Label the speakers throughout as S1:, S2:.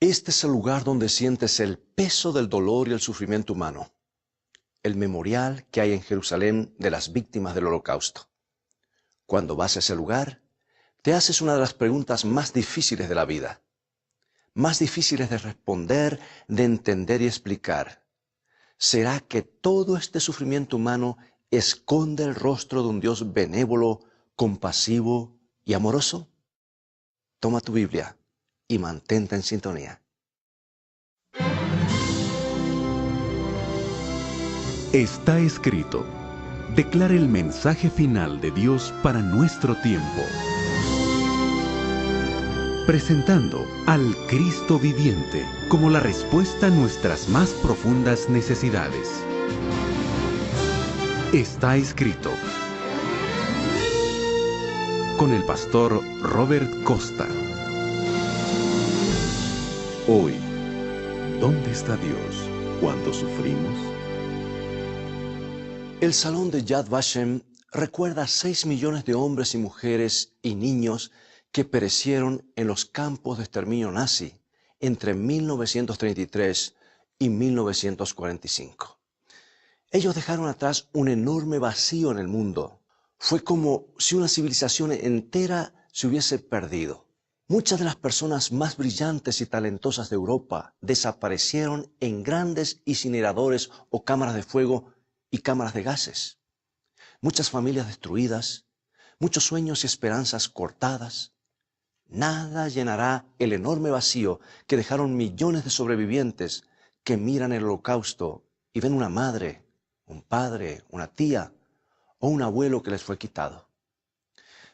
S1: Este es el lugar donde sientes el peso del dolor y el sufrimiento humano. El memorial que hay en Jerusalén de las víctimas del Holocausto. Cuando vas a ese lugar, te haces una de las preguntas más difíciles de la vida. Más difíciles de responder, de entender y explicar. ¿Será que todo este sufrimiento humano esconde el rostro de un Dios benévolo, compasivo y amoroso? Toma tu Biblia y mantente en sintonía.
S2: Está escrito. Declara el mensaje final de Dios para nuestro tiempo. Presentando al Cristo viviente como la respuesta a nuestras más profundas necesidades. Está escrito. Con el pastor Robert Costa. Hoy, ¿dónde está Dios cuando sufrimos?
S1: El Salón de Yad Vashem recuerda a 6 millones de hombres y mujeres y niños que perecieron en los campos de exterminio nazi entre 1933 y 1945. Ellos dejaron atrás un enorme vacío en el mundo. Fue como si una civilización entera se hubiese perdido. Muchas de las personas más brillantes y talentosas de Europa desaparecieron en grandes incineradores o cámaras de fuego y cámaras de gases. Muchas familias destruidas, muchos sueños y esperanzas cortadas. Nada llenará el enorme vacío que dejaron millones de sobrevivientes que miran el Holocausto y ven una madre, un padre, una tía o un abuelo que les fue quitado.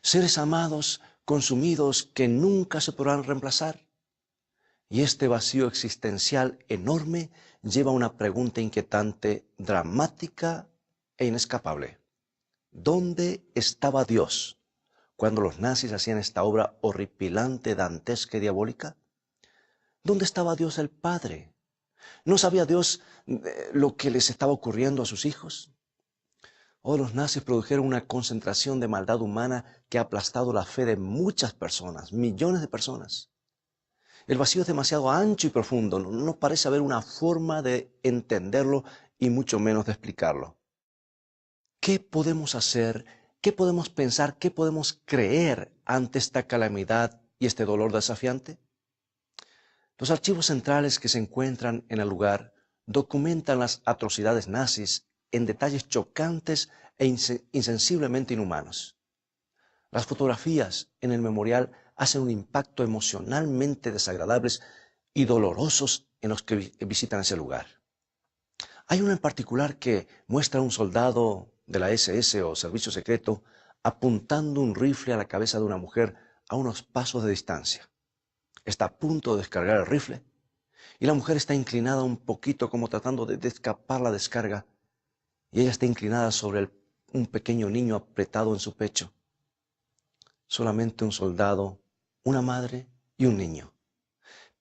S1: Seres amados, consumidos, que nunca se podrán reemplazar. Y este vacío existencial enorme lleva a una pregunta inquietante, dramática e inescapable. ¿Dónde estaba Dios cuando los nazis hacían esta obra horripilante, dantesca y diabólica? ¿Dónde estaba Dios el Padre? ¿No sabía Dios lo que les estaba ocurriendo a sus hijos? Los nazis produjeron una concentración de maldad humana que ha aplastado la fe de muchas personas, millones de personas. El vacío es demasiado ancho y profundo, no parece haber una forma de entenderlo y mucho menos de explicarlo. ¿Qué podemos hacer? ¿Qué podemos pensar? ¿Qué podemos creer ante esta calamidad y este dolor desafiante? Los archivos centrales que se encuentran en el lugar documentan las atrocidades nazis en detalles chocantes e insensiblemente inhumanos. Las fotografías en el memorial hacen un impacto emocionalmente desagradables y dolorosos en los que visitan ese lugar. Hay uno en particular que muestra a un soldado de la SS o servicio secreto apuntando un rifle a la cabeza de una mujer a unos pasos de distancia. Está a punto de descargar el rifle y la mujer está inclinada un poquito como tratando de escapar la descarga y ella está inclinada sobre un pequeño niño apretado en su pecho. Solamente un soldado, una madre y un niño.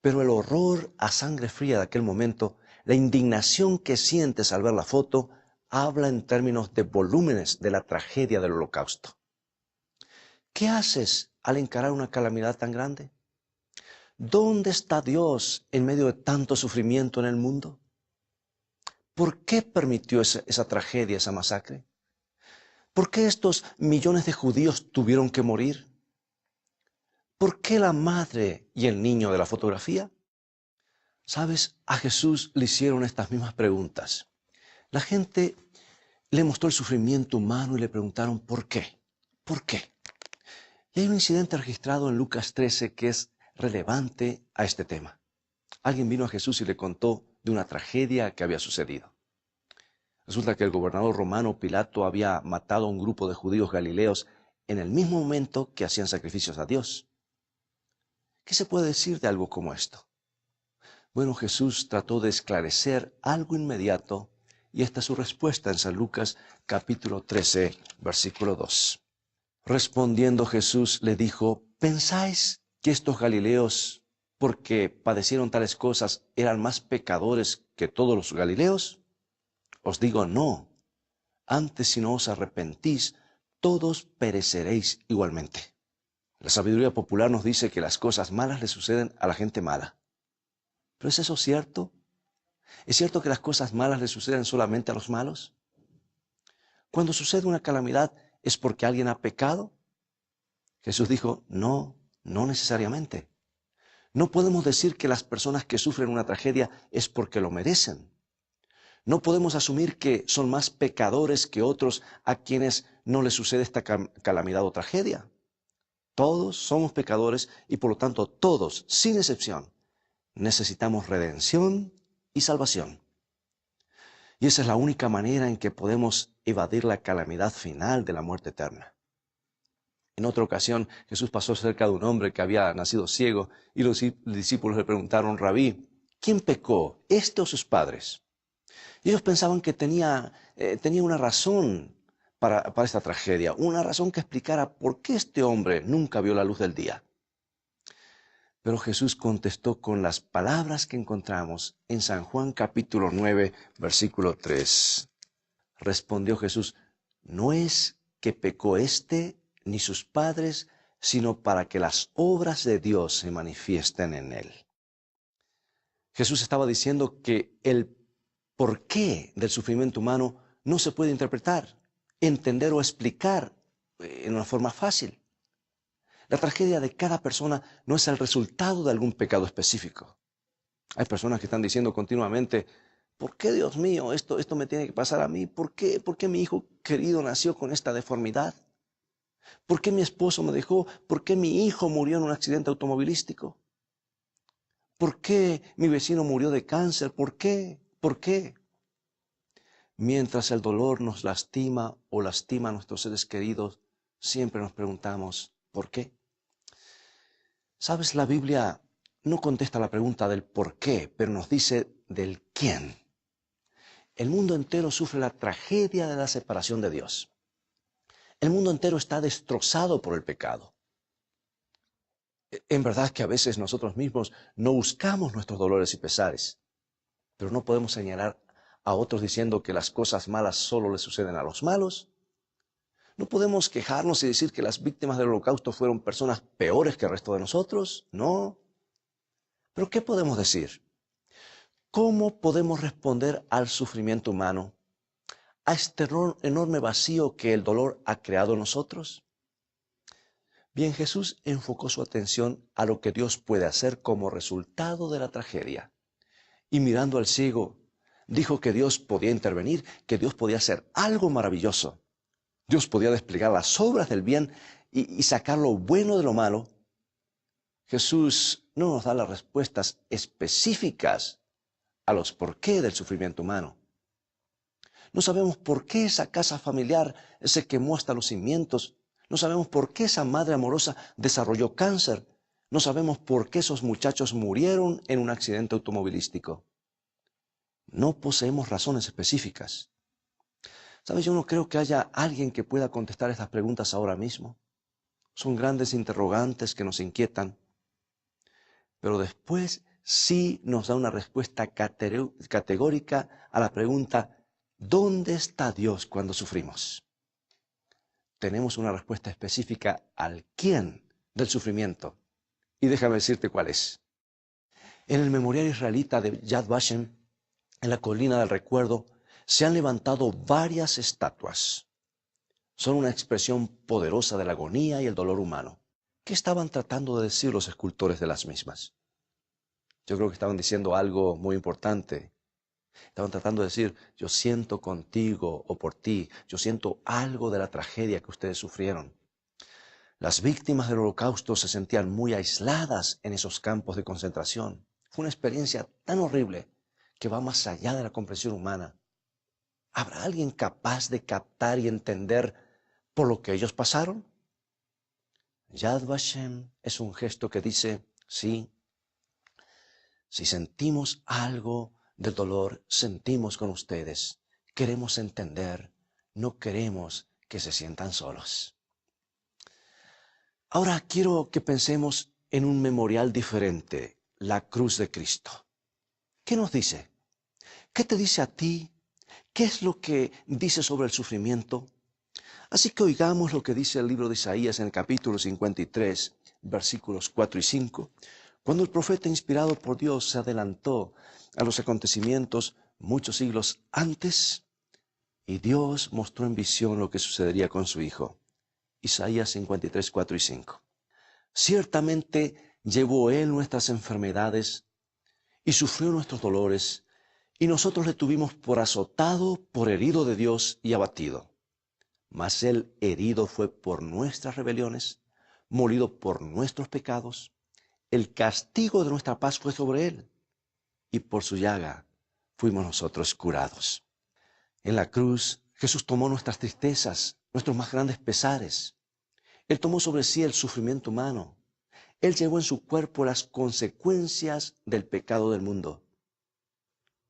S1: Pero el horror a sangre fría de aquel momento, la indignación que sientes al ver la foto, habla en términos de volúmenes de la tragedia del Holocausto. ¿Qué haces al encarar una calamidad tan grande? ¿Dónde está Dios en medio de tanto sufrimiento en el mundo? ¿Por qué permitió esa tragedia, esa masacre? ¿Por qué estos millones de judíos tuvieron que morir? ¿Por qué la madre y el niño de la fotografía? ¿Sabes? A Jesús le hicieron estas mismas preguntas. La gente le mostró el sufrimiento humano y le preguntaron ¿por qué? ¿Por qué? Y hay un incidente registrado en Lucas 13 que es relevante a este tema. Alguien vino a Jesús y le contó de una tragedia que había sucedido. Resulta que el gobernador romano Pilato había matado a un grupo de judíos galileos en el mismo momento que hacían sacrificios a Dios. ¿Qué se puede decir de algo como esto? Bueno, Jesús trató de esclarecer algo inmediato y esta es su respuesta en San Lucas capítulo 13, versículo 2. Respondiendo Jesús le dijo, ¿pensáis que estos galileos, porque padecieron tales cosas, eran más pecadores que todos los galileos? Os digo no, antes si no os arrepentís, todos pereceréis igualmente. La sabiduría popular nos dice que las cosas malas le suceden a la gente mala. ¿Pero es eso cierto? ¿Es cierto que las cosas malas le suceden solamente a los malos? Cuando sucede una calamidad, ¿es porque alguien ha pecado? Jesús dijo, no, no necesariamente. No podemos decir que las personas que sufren una tragedia es porque lo merecen. No podemos asumir que son más pecadores que otros a quienes no les sucede esta calamidad o tragedia. Todos somos pecadores y por lo tanto todos, sin excepción, necesitamos redención y salvación. Y esa es la única manera en que podemos evadir la calamidad final de la muerte eterna. En otra ocasión, Jesús pasó cerca de un hombre que había nacido ciego y los discípulos le preguntaron, Rabí, ¿quién pecó, este o sus padres? Y ellos pensaban que tenía una razón para esta tragedia, una razón que explicara por qué este hombre nunca vio la luz del día. Pero Jesús contestó con las palabras que encontramos en San Juan capítulo 9, versículo 3. Respondió Jesús, no es que pecó éste ni sus padres, sino para que las obras de Dios se manifiesten en él. Jesús estaba diciendo que el porqué del sufrimiento humano no se puede interpretar, entender o explicar en una forma fácil. La tragedia de cada persona no es el resultado de algún pecado específico. Hay personas que están diciendo continuamente, ¿por qué, Dios mío, esto me tiene que pasar a mí? ¿Por qué mi hijo querido nació con esta deformidad? ¿Por qué mi esposo me dejó? ¿Por qué mi hijo murió en un accidente automovilístico? ¿Por qué mi vecino murió de cáncer? ¿Por qué? ¿Por qué? Mientras el dolor nos lastima o lastima a nuestros seres queridos, siempre nos preguntamos, ¿por qué? ¿Sabes? La Biblia no contesta la pregunta del por qué, pero nos dice del quién. El mundo entero sufre la tragedia de la separación de Dios. El mundo entero está destrozado por el pecado. En verdad que a veces nosotros mismos no buscamos nuestros dolores y pesares, pero no podemos señalar a otros diciendo que las cosas malas solo le suceden a los malos. No podemos quejarnos y decir que las víctimas del Holocausto fueron personas peores que el resto de nosotros. No. ¿Pero qué podemos decir? ¿Cómo podemos responder al sufrimiento humano, a este enorme vacío que el dolor ha creado en nosotros? Bien, Jesús enfocó su atención a lo que Dios puede hacer como resultado de la tragedia. Y mirando al ciego, dijo que Dios podía intervenir, que Dios podía hacer algo maravilloso. Dios podía desplegar las obras del bien y sacar lo bueno de lo malo. Jesús no nos da las respuestas específicas a los por qué del sufrimiento humano. No sabemos por qué esa casa familiar se quemó hasta los cimientos. No sabemos por qué esa madre amorosa desarrolló cáncer. No sabemos por qué esos muchachos murieron en un accidente automovilístico. No poseemos razones específicas. ¿Sabes? Yo no creo que haya alguien que pueda contestar estas preguntas ahora mismo. Son grandes interrogantes que nos inquietan. Pero después sí nos da una respuesta categórica a la pregunta, ¿dónde está Dios cuando sufrimos? Tenemos una respuesta específica al quién del sufrimiento. Y déjame decirte cuál es. En el memorial israelita de Yad Vashem, en la colina del recuerdo, se han levantado varias estatuas. Son una expresión poderosa de la agonía y el dolor humano. ¿Qué estaban tratando de decir los escultores de las mismas? Yo creo que estaban diciendo algo muy importante. Estaban tratando de decir, yo siento contigo o por ti, yo siento algo de la tragedia que ustedes sufrieron. Las víctimas del Holocausto se sentían muy aisladas en esos campos de concentración. Fue una experiencia tan horrible que va más allá de la comprensión humana. ¿Habrá alguien capaz de captar y entender por lo que ellos pasaron? Yad Vashem es un gesto que dice, sí, si sentimos algo del dolor, sentimos con ustedes. Queremos entender, no queremos que se sientan solos. Ahora quiero que pensemos en un memorial diferente, la cruz de Cristo. ¿Qué nos dice? ¿Qué te dice a ti? ¿Qué es lo que dice sobre el sufrimiento? Así que oigamos lo que dice el libro de Isaías en el capítulo 53, versículos 4 y 5, Cuando el profeta inspirado por Dios se adelantó a los acontecimientos muchos siglos antes, y Dios mostró en visión lo que sucedería con su Hijo. Isaías 53, 4 y 5. Ciertamente llevó Él nuestras enfermedades y sufrió nuestros dolores, y nosotros le tuvimos por azotado, por herido de Dios y abatido. Mas Él herido fue por nuestras rebeliones, molido por nuestros pecados. El castigo de nuestra paz fue sobre Él, y por su llaga fuimos nosotros curados. En la cruz, Jesús tomó nuestras tristezas, nuestros más grandes pesares. Él tomó sobre sí el sufrimiento humano. Él llevó en su cuerpo las consecuencias del pecado del mundo.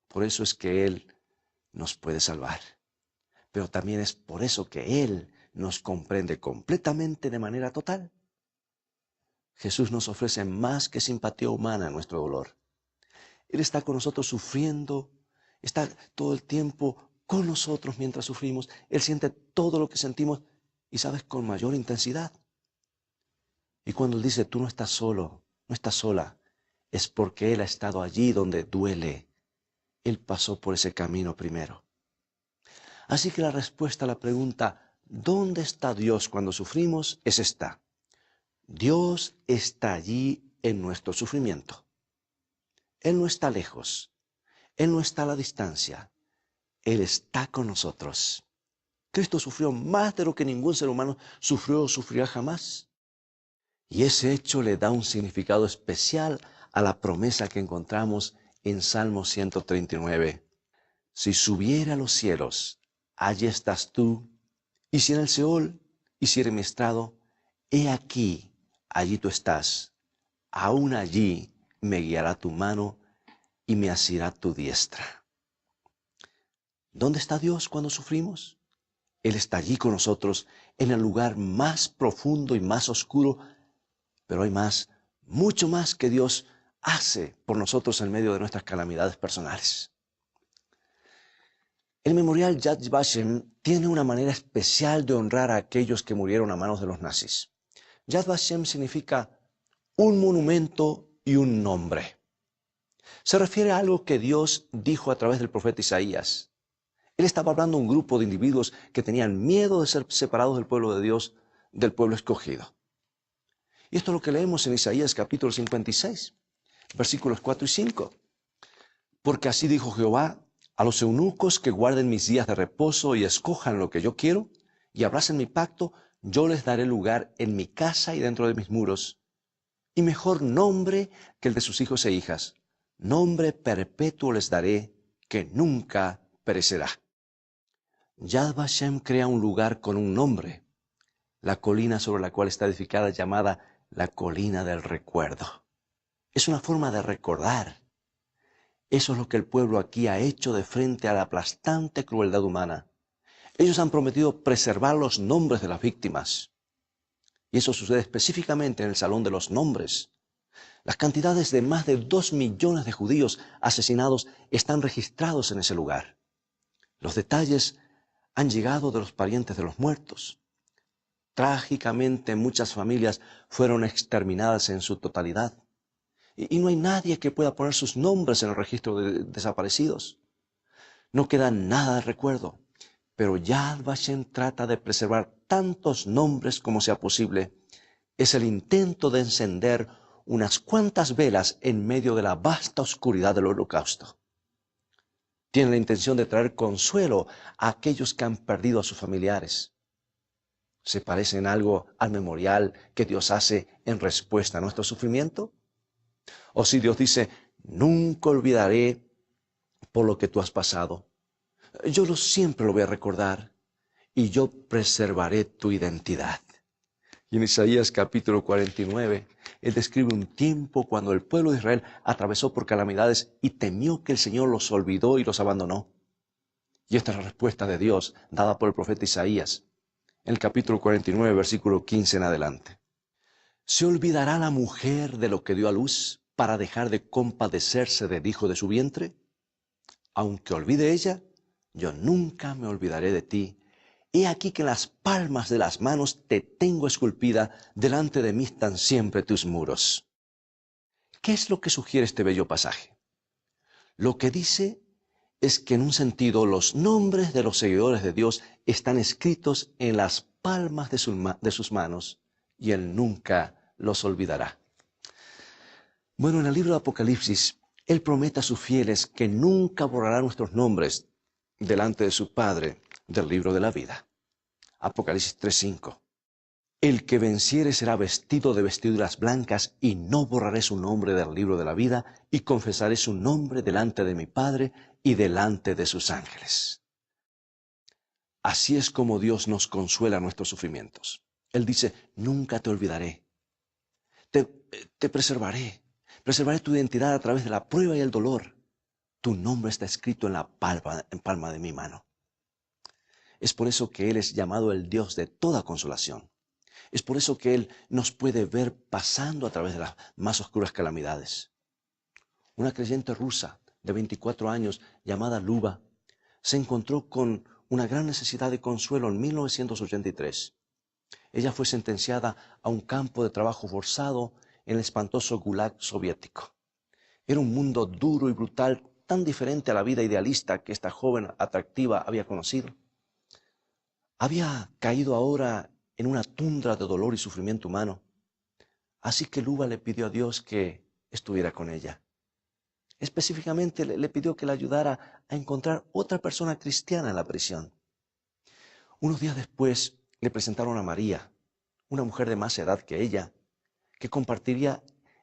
S1: Por eso es que Él nos puede salvar. Pero también es por eso que Él nos comprende completamente de manera total. Jesús nos ofrece más que simpatía humana en nuestro dolor. Él está con nosotros sufriendo, está todo el tiempo con nosotros mientras sufrimos. Él siente todo lo que sentimos y sabes, con mayor intensidad. Y cuando Él dice, tú no estás solo, no estás sola, es porque Él ha estado allí donde duele. Él pasó por ese camino primero. Así que la respuesta a la pregunta, ¿dónde está Dios cuando sufrimos? Es esta. Dios está allí en nuestro sufrimiento. Él no está lejos. Él no está a la distancia. Él está con nosotros. Cristo sufrió más de lo que ningún ser humano sufrió o sufrirá jamás. Y ese hecho le da un significado especial a la promesa que encontramos en Salmo 139. Si subiera a los cielos, allí estás tú. Y si en el Seol hiciere mi estrado, he aquí, allí tú estás. Aún allí me guiará tu mano y me asirá tu diestra. ¿Dónde está Dios cuando sufrimos? Él está allí con nosotros en el lugar más profundo y más oscuro, pero hay más, mucho más que Dios hace por nosotros en medio de nuestras calamidades personales. El memorial Yad Vashem tiene una manera especial de honrar a aquellos que murieron a manos de los nazis. Yad Vashem significa un monumento y un nombre. Se refiere a algo que Dios dijo a través del profeta Isaías. Él estaba hablando a un grupo de individuos que tenían miedo de ser separados del pueblo de Dios, del pueblo escogido. Y esto es lo que leemos en Isaías capítulo 56, versículos 4 y 5. Porque así dijo Jehová, a los eunucos que guarden mis días de reposo y escojan lo que yo quiero, y abracen mi pacto, yo les daré lugar en mi casa y dentro de mis muros, y mejor nombre que el de sus hijos e hijas. Nombre perpetuo les daré, que nunca perecerá. Yad Vashem crea un lugar con un nombre, la colina sobre la cual está edificada llamada la colina del recuerdo. Es una forma de recordar. Eso es lo que el pueblo aquí ha hecho de frente a la aplastante crueldad humana. Ellos han prometido preservar los nombres de las víctimas. Y eso sucede específicamente en el Salón de los Nombres. Las cantidades de más de 2 millones de judíos asesinados están registrados en ese lugar. Los detalles han llegado de los parientes de los muertos. Trágicamente, muchas familias fueron exterminadas en su totalidad. Y no hay nadie que pueda poner sus nombres en el registro de desaparecidos. No queda nada de recuerdo, pero Yad Vashem trata de preservar tantos nombres como sea posible. Es el intento de encender unas cuantas velas en medio de la vasta oscuridad del holocausto. Tiene la intención de traer consuelo a aquellos que han perdido a sus familiares. ¿Se parece en algo al memorial que Dios hace en respuesta a nuestro sufrimiento? O si Dios dice, nunca olvidaré por lo que tú has pasado. Yo siempre lo voy a recordar y yo preservaré tu identidad. Y en Isaías capítulo 49, Él describe un tiempo cuando el pueblo de Israel atravesó por calamidades y temió que el Señor los olvidó y los abandonó. Y esta es la respuesta de Dios dada por el profeta Isaías, en el capítulo 49, versículo 15 en adelante. ¿Se olvidará la mujer de lo que dio a luz para dejar de compadecerse del hijo de su vientre? Aunque olvide ella, yo nunca me olvidaré de ti. He aquí que en las palmas de las manos te tengo esculpida, delante de mí están siempre tus muros. ¿Qué es lo que sugiere este bello pasaje? Lo que dice es que en un sentido los nombres de los seguidores de Dios están escritos en las palmas de sus manos y Él nunca los olvidará. Bueno, en el libro de Apocalipsis, Él promete a sus fieles que nunca borrará nuestros nombres delante de su Padre del libro de la vida. Apocalipsis 3:5. El que venciere será vestido de vestiduras blancas y no borraré su nombre del libro de la vida y confesaré su nombre delante de mi Padre y delante de sus ángeles. Así es como Dios nos consuela nuestros sufrimientos. Él dice, nunca te olvidaré. Te preservaré. Preservaré tu identidad a través de la prueba y el dolor. Tu nombre está escrito en la palma de mi mano. Es por eso que Él es llamado el Dios de toda consolación. Es por eso que Él nos puede ver pasando a través de las más oscuras calamidades. Una creyente rusa de 24 años llamada Luba se encontró con una gran necesidad de consuelo en 1983. Ella fue sentenciada a un campo de trabajo forzado en el espantoso Gulag soviético. Era un mundo duro y brutal, tan diferente a la vida idealista que esta joven atractiva había conocido. Había caído ahora en una tundra de dolor y sufrimiento humano. Así que Luba le pidió a Dios que estuviera con ella. Específicamente le pidió que la ayudara a encontrar otra persona cristiana en la prisión. Unos días después le presentaron a María, una mujer de más edad que ella, que compartiría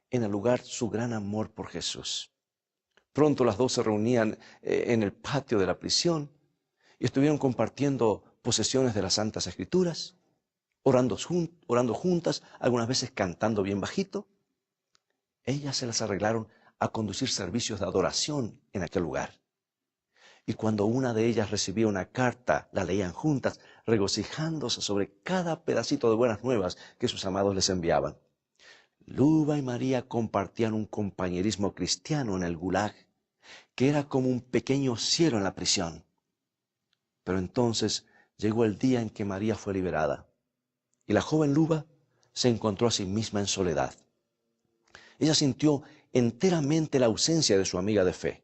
S1: en el lugar su gran amor por Jesús. Pronto las dos se reunían en el patio de la prisión y estuvieron compartiendo posesiones de las Santas Escrituras, orando juntas, algunas veces cantando bien bajito. Ellas se las arreglaron a conducir servicios de adoración en aquel lugar. Y cuando una de ellas recibía una carta, la leían juntas, regocijándose sobre cada pedacito de buenas nuevas que sus amados les enviaban. Luba y María compartían un compañerismo cristiano en el Gulag, que era como un pequeño cielo en la prisión. Pero entonces llegó el día en que María fue liberada, y la joven Luba se encontró a sí misma en soledad. Ella sintió enteramente la ausencia de su amiga de fe.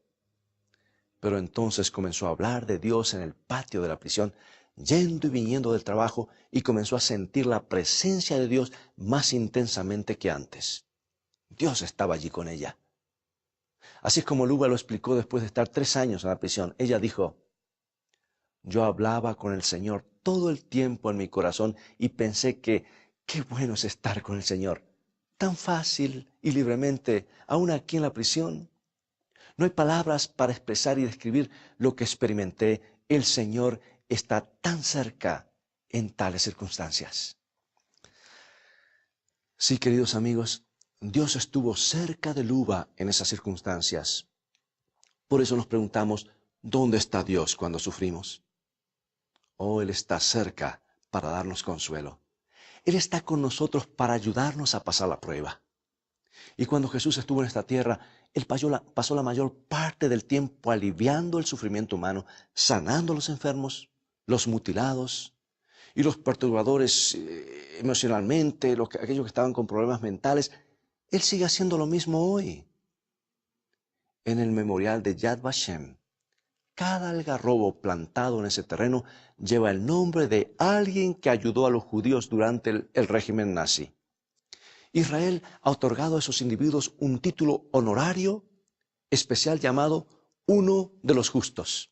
S1: Pero entonces comenzó a hablar de Dios en el patio de la prisión, yendo y viniendo del trabajo, y comenzó a sentir la presencia de Dios más intensamente que antes. Dios estaba allí con ella. Así es como Luba lo explicó después de estar 3 años en la prisión. Ella dijo, yo hablaba con el Señor todo el tiempo en mi corazón y pensé que qué bueno es estar con el Señor. Tan fácil y libremente, aún aquí en la prisión. No hay palabras para expresar y describir lo que experimenté. El Señor está tan cerca en tales circunstancias. Sí, queridos amigos, Dios estuvo cerca de Luba en esas circunstancias. Por eso nos preguntamos, ¿dónde está Dios cuando sufrimos? Oh, Él está cerca para darnos consuelo. Él está con nosotros para ayudarnos a pasar la prueba. Y cuando Jesús estuvo en esta tierra, Él pasó la mayor parte del tiempo aliviando el sufrimiento humano, sanando a los enfermos, los mutilados y los perturbadores emocionalmente, aquellos que estaban con problemas mentales. Él sigue haciendo lo mismo hoy. En el memorial de Yad Vashem, cada algarrobo plantado en ese terreno lleva el nombre de alguien que ayudó a los judíos durante el régimen nazi. Israel ha otorgado a esos individuos un título honorario especial llamado uno de los justos.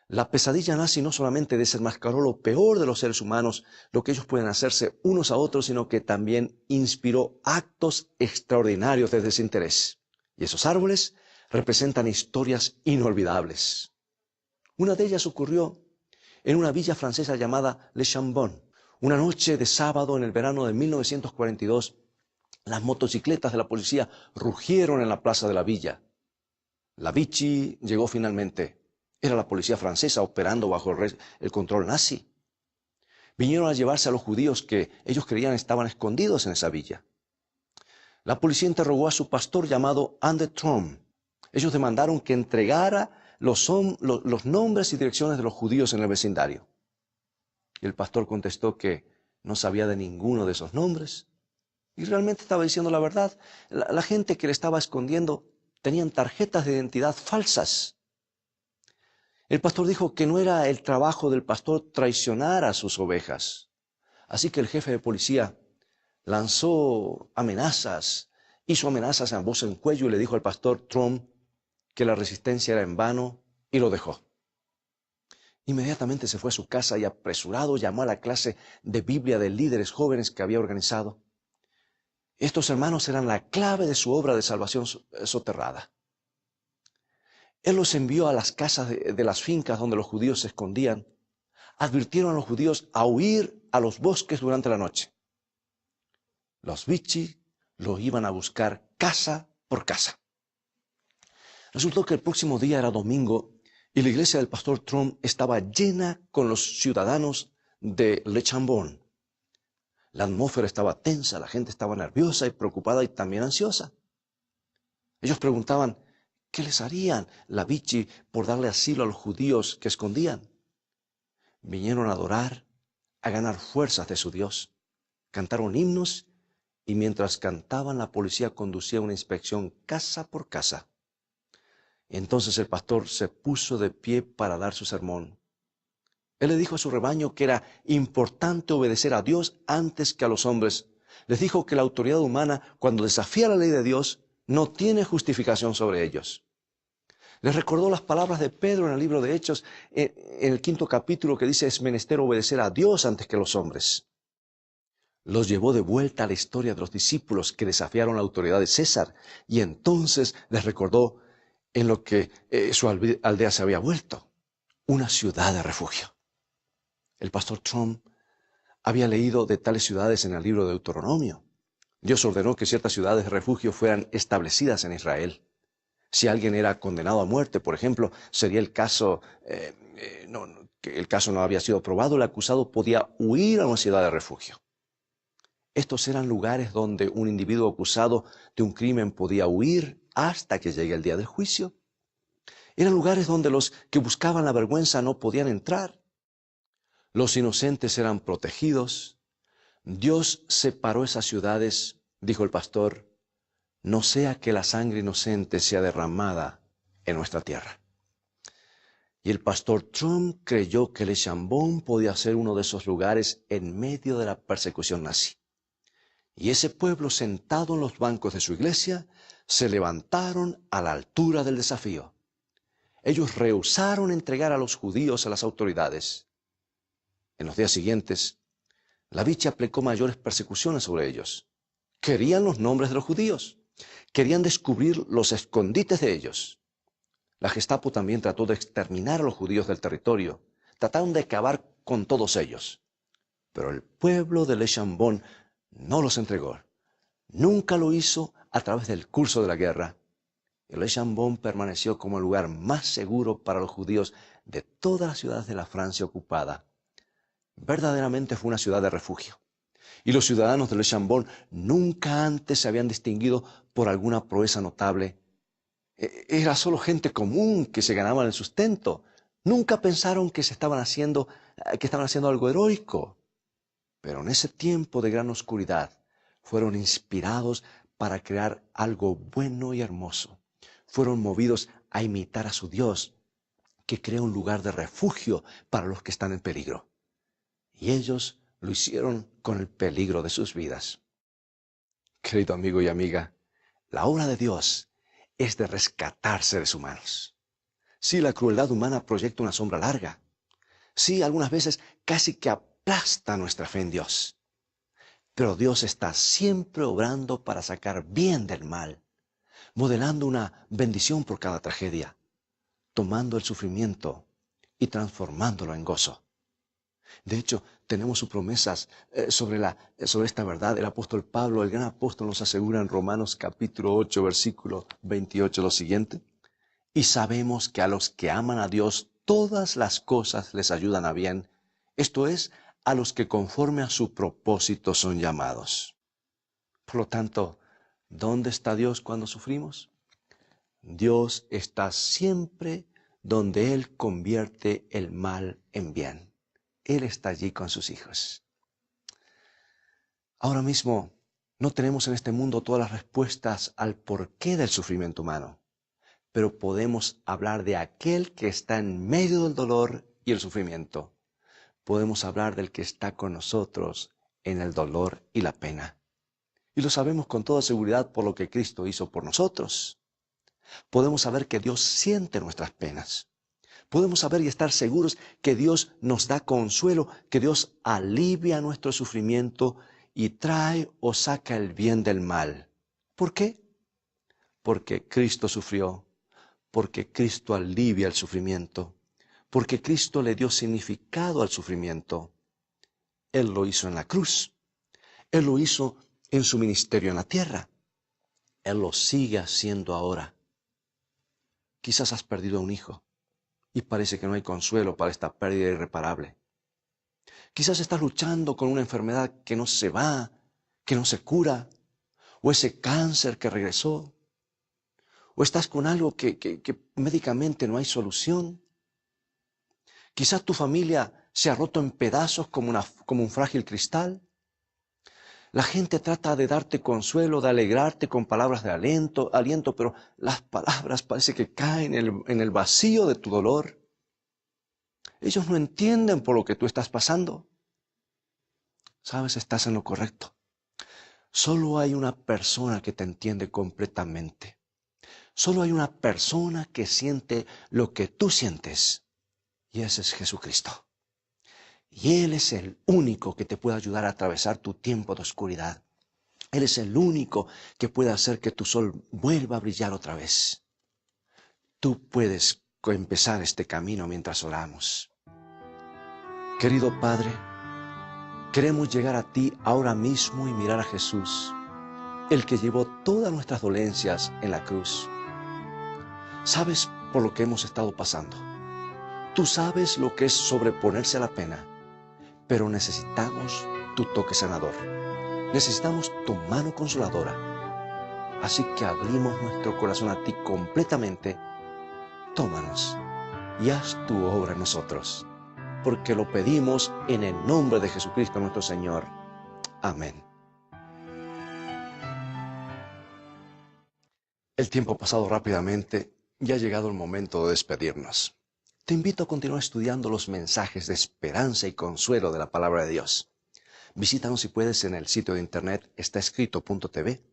S1: La pesadilla nazi no solamente desenmascaró lo peor de los seres humanos, lo que ellos pueden hacerse unos a otros, sino que también inspiró actos extraordinarios de desinterés. Y esos árboles representan historias inolvidables. Una de ellas ocurrió en una villa francesa llamada Le Chambon. Una noche de sábado en el verano de 1942, las motocicletas de la policía rugieron en la plaza de la villa. La Vichy llegó finalmente. Era la policía francesa operando bajo el control nazi. Vinieron a llevarse a los judíos que ellos creían estaban escondidos en esa villa. La policía interrogó a su pastor llamado André Trom. Ellos demandaron que entregara los nombres y direcciones de los judíos en el vecindario. Y el pastor contestó que no sabía de ninguno de esos nombres Y realmente estaba diciendo la verdad. La gente que le estaba escondiendo tenían tarjetas de identidad falsas. El pastor dijo que no era el trabajo del pastor traicionar a sus ovejas. Así que el jefe de policía lanzó amenazas, hizo amenazas a voz en cuello y le dijo al pastor Trump que la resistencia era en vano y lo dejó. Inmediatamente se fue a su casa y apresurado llamó a la clase de Biblia de líderes jóvenes que había organizado. Estos hermanos eran la clave de su obra de salvación soterrada. Él los envió a las casas de las fincas donde los judíos se escondían. Advirtieron a los judíos a huir a los bosques durante la noche. Los bichi los iban a buscar casa por casa. Resultó que el próximo día era domingo y la iglesia del pastor Trump estaba llena con los ciudadanos de Le Chambon. La atmósfera estaba tensa, la gente estaba nerviosa y preocupada y también ansiosa. Ellos preguntaban, ¿qué les harían la bichi por darle asilo a los judíos que escondían? Vinieron a adorar, a ganar fuerzas de su Dios. Cantaron himnos y mientras cantaban la policía conducía una inspección casa por casa. Entonces el pastor se puso de pie para dar su sermón. Él le dijo a su rebaño que era importante obedecer a Dios antes que a los hombres. Les dijo que la autoridad humana, cuando desafía la ley de Dios, no tiene justificación sobre ellos. Les recordó las palabras de Pedro en el libro de Hechos, en el 5º capítulo, que dice, es menester obedecer a Dios antes que a los hombres. Los llevó de vuelta a la historia de los discípulos que desafiaron la autoridad de César, y entonces les recordó en lo que su aldea se había vuelto, una ciudad de refugio. El pastor Trump había leído de tales ciudades en el libro de Deuteronomio. Dios ordenó que ciertas ciudades de refugio fueran establecidas en Israel. Si alguien era condenado a muerte, por ejemplo, sería el caso, que el caso no había sido probado, el acusado podía huir a una ciudad de refugio. Estos eran lugares donde un individuo acusado de un crimen podía huir hasta que llegue el día del juicio. Eran lugares donde los que buscaban la vergüenza no podían entrar. Los inocentes eran protegidos. Dios separó esas ciudades, dijo el pastor, no sea que la sangre inocente sea derramada en nuestra tierra. Y el pastor Trump creyó que Le Chambon podía ser uno de esos lugares en medio de la persecución nazi. Y ese pueblo, sentado en los bancos de su iglesia, se levantaron a la altura del desafío. Ellos rehusaron entregar a los judíos a las autoridades. En los días siguientes, la bichi aplicó mayores persecuciones sobre ellos. Querían los nombres de los judíos. Querían descubrir los escondites de ellos. La Gestapo también trató de exterminar a los judíos del territorio. Trataron de acabar con todos ellos. Pero el pueblo de Le Chambon no los entregó. Nunca lo hizo a través del curso de la guerra. Y Le Chambon permaneció como el lugar más seguro para los judíos de todas las ciudades de la Francia ocupada. Verdaderamente fue una ciudad de refugio. Y los ciudadanos de Le Chambon nunca antes se habían distinguido por alguna proeza notable. Era solo gente común que se ganaban el sustento. Nunca pensaron que estaban haciendo algo heroico. Pero en ese tiempo de gran oscuridad fueron inspirados para crear algo bueno y hermoso. Fueron movidos a imitar a su Dios, que crea un lugar de refugio para los que están en peligro. Y ellos lo hicieron con el peligro de sus vidas. Querido amigo y amiga, la obra de Dios es de rescatar seres humanos. Sí, la crueldad humana proyecta una sombra larga. Sí, algunas veces casi que aplasta nuestra fe en Dios. Pero Dios está siempre obrando para sacar bien del mal, modelando una bendición por cada tragedia, tomando el sufrimiento y transformándolo en gozo. De hecho, tenemos sus promesas sobre esta verdad. El apóstol Pablo, el gran apóstol, nos asegura en Romanos capítulo 8, versículo 28 lo siguiente. Y sabemos que a los que aman a Dios, todas las cosas les ayudan a bien. Esto es, a los que conforme a su propósito son llamados. Por lo tanto, ¿dónde está Dios cuando sufrimos? Dios está siempre donde Él convierte el mal en bien. Él está allí con sus hijos. Ahora mismo, No tenemos en este mundo todas las respuestas al porqué del sufrimiento humano, pero podemos hablar de aquel que está en medio del dolor y el sufrimiento. Podemos hablar del que está con nosotros en el dolor y la pena. Y lo sabemos con toda seguridad por lo que Cristo hizo por nosotros. Podemos saber que Dios siente nuestras penas. Podemos saber y estar seguros que Dios nos da consuelo, que Dios alivia nuestro sufrimiento y trae o saca el bien del mal. ¿Por qué? Porque Cristo sufrió, porque Cristo alivia el sufrimiento, porque Cristo le dio significado al sufrimiento. Él lo hizo en la cruz. Él lo hizo en su ministerio en la tierra. Él lo sigue haciendo ahora. Quizás has perdido a un hijo y parece que no hay consuelo para esta pérdida irreparable. Quizás estás luchando con una enfermedad que no se va, que no se cura, o ese cáncer que regresó, o estás con algo que médicamente no hay solución. Quizás tu familia se ha roto en pedazos como un frágil cristal. La gente trata de darte consuelo, de alegrarte con palabras de aliento, pero las palabras parece que caen en el vacío de tu dolor. Ellos no entienden por lo que tú estás pasando. Sabes, estás en lo correcto. Solo hay una persona que te entiende completamente. Solo hay una persona que siente lo que tú sientes. Y ese es Jesucristo. Y Él es el único que te puede ayudar a atravesar tu tiempo de oscuridad. Él es el único que puede hacer que tu sol vuelva a brillar otra vez. Tú puedes empezar este camino mientras oramos. Querido Padre, queremos llegar a ti ahora mismo y mirar a Jesús, el que llevó todas nuestras dolencias en la cruz. Sabes por lo que hemos estado pasando. Tú sabes lo que es sobreponerse a la pena, pero necesitamos tu toque sanador. Necesitamos tu mano consoladora. Así que abrimos nuestro corazón a ti completamente. Tómanos y haz tu obra en nosotros, porque lo pedimos en el nombre de Jesucristo nuestro Señor. Amén. El tiempo ha pasado rápidamente y ha llegado el momento de despedirnos. Te invito a continuar estudiando los mensajes de esperanza y consuelo de la palabra de Dios. Visítanos si puedes en el sitio de internet estaescrito.tv,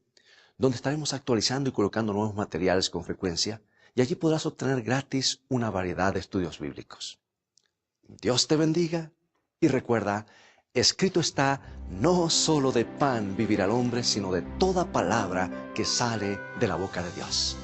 S1: donde estaremos actualizando y colocando nuevos materiales con frecuencia, y allí podrás obtener gratis una variedad de estudios bíblicos. Dios te bendiga y recuerda, escrito está, no solo de pan vivirá el hombre, sino de toda palabra que sale de la boca de Dios.